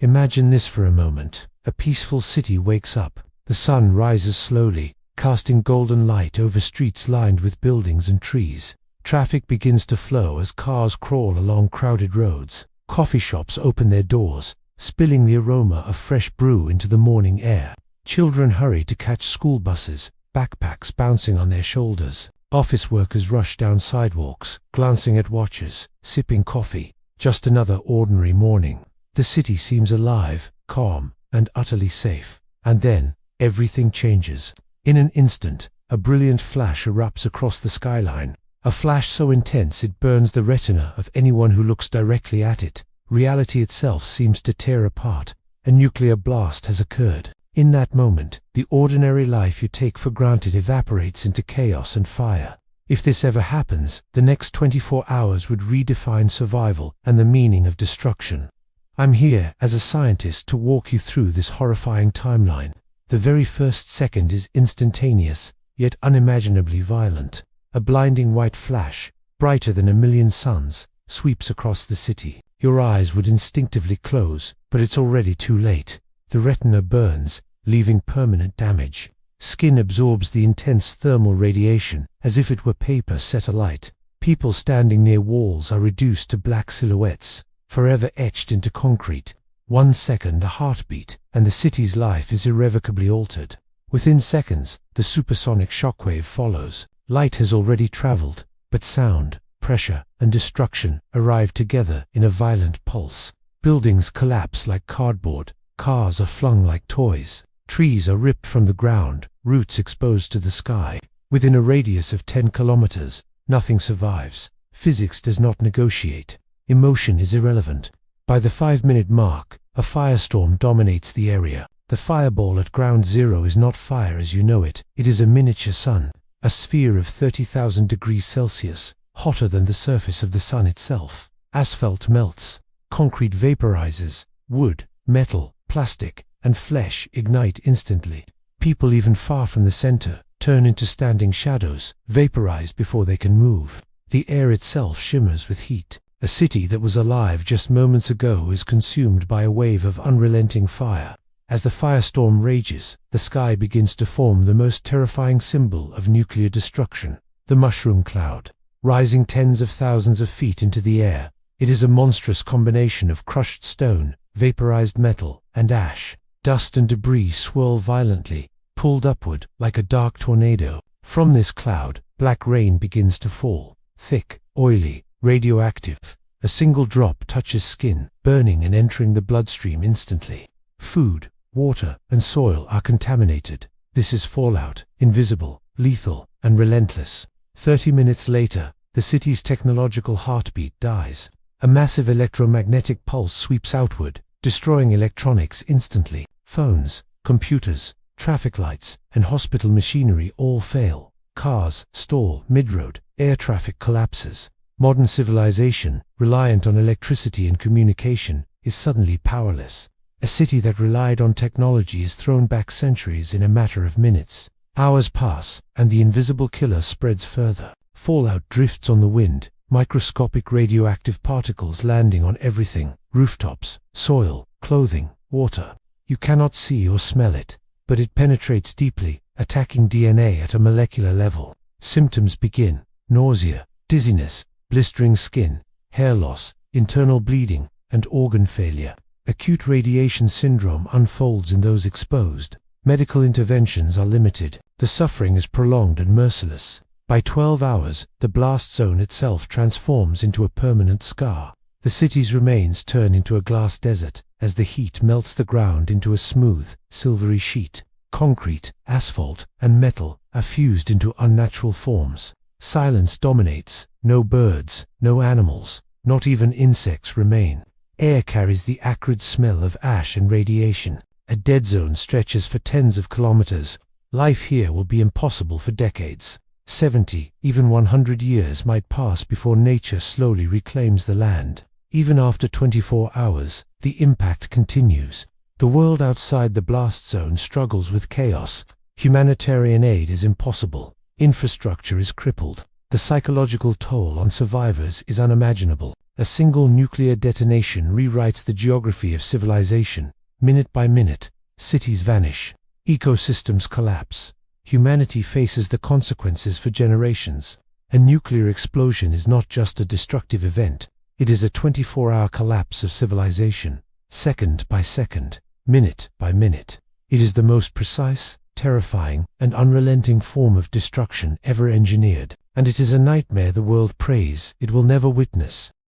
Imagine this for a moment. A peaceful city wakes up. The sun rises slowly, casting golden light over streets lined with buildings and trees. Traffic begins to flow as cars crawl along crowded roads. Coffee shops open their doors, spilling the aroma of fresh brew into the morning air. Children hurry to catch school buses, backpacks bouncing on their shoulders. Office workers rush down sidewalks, glancing at watches, sipping coffee. Just another ordinary morning. The city seems alive, calm, and utterly safe. And then, everything changes. In an instant, a brilliant flash erupts across the skyline. A flash so intense it burns the retina of anyone who looks directly at it. Reality itself seems to tear apart. A nuclear blast has occurred. In that moment, the ordinary life you take for granted evaporates into chaos and fire. If this ever happens, the next 24 hours would redefine survival and the meaning of destruction. I'm here as a scientist to walk you through this horrifying timeline. The very first second is instantaneous, yet unimaginably violent. A blinding white flash, brighter than a million suns, sweeps across the city. Your eyes would instinctively close, but it's already too late. The retina burns, leaving permanent damage. Skin absorbs the intense thermal radiation, as if it were paper set alight. People standing near walls are reduced to black silhouettes, forever etched into concrete. 1 second, a heartbeat, and the city's life is irrevocably altered. Within seconds, the supersonic shockwave follows. Light has already traveled, but sound, pressure, and destruction arrive together in a violent pulse. Buildings collapse like cardboard, cars are flung like toys, trees are ripped from the ground, roots exposed to the sky. Within a radius of 10 kilometers, nothing survives. Physics does not negotiate. Emotion is irrelevant. By the 5-minute mark, a firestorm dominates the area. The fireball at ground zero is not fire as you know it. It is a miniature sun, a sphere of 30,000 degrees Celsius, hotter than the surface of the sun itself. Asphalt melts, concrete vaporizes, wood, metal, plastic, and flesh ignite instantly. People even far from the center turn into standing shadows, vaporized before they can move. The air itself shimmers with heat. A city that was alive just moments ago is consumed by a wave of unrelenting fire. As the firestorm rages, the sky begins to form the most terrifying symbol of nuclear destruction, the mushroom cloud. Rising tens of thousands of feet into the air, it is a monstrous combination of crushed stone, vaporized metal, and ash. Dust and debris swirl violently, pulled upward like a dark tornado. From this cloud, black rain begins to fall, thick, oily, radioactive. A single drop touches skin, burning and entering the bloodstream instantly. Food, water, and soil are contaminated. This is fallout, invisible, lethal, and relentless. 30 minutes later, the city's technological heartbeat dies. A massive electromagnetic pulse sweeps outward, destroying electronics instantly. Phones, computers, traffic lights, and hospital machinery all fail. Cars stall mid-road, air traffic collapses. Modern civilization, reliant on electricity and communication, is suddenly powerless. A city that relied on technology is thrown back centuries in a matter of minutes. Hours pass, and the invisible killer spreads further. Fallout drifts on the wind, microscopic radioactive particles landing on everything: rooftops, soil, clothing, water. You cannot see or smell it, but it penetrates deeply, attacking DNA at a molecular level. Symptoms begin: nausea, dizziness, blistering skin, hair loss, internal bleeding, and organ failure. Acute radiation syndrome unfolds in those exposed. Medical interventions are limited. The suffering is prolonged and merciless. By 12 hours, the blast zone itself transforms into a permanent scar. The city's remains turn into a glass desert as the heat melts the ground into a smooth, silvery sheet. Concrete, asphalt, and metal are fused into unnatural forms. Silence dominates. No birds, no animals, not even insects remain. Air carries the acrid smell of ash and radiation. A dead zone stretches for tens of kilometers. Life here will be impossible for decades. 70, even 100 years might pass before nature slowly reclaims the land. Even after 24 hours, the impact continues. The world outside the blast zone struggles with chaos. Humanitarian aid is impossible. Infrastructure is crippled. The psychological toll on survivors is unimaginable. A single nuclear detonation rewrites the geography of civilization. Minute by minute, cities vanish, ecosystems collapse. Humanity faces the consequences for generations. A nuclear explosion is not just a destructive event, it is a 24-hour collapse of civilization, second by second, minute by minute. It is the most precise, terrifying, and unrelenting form of destruction ever engineered, and it is a nightmare the world prays it will never witness.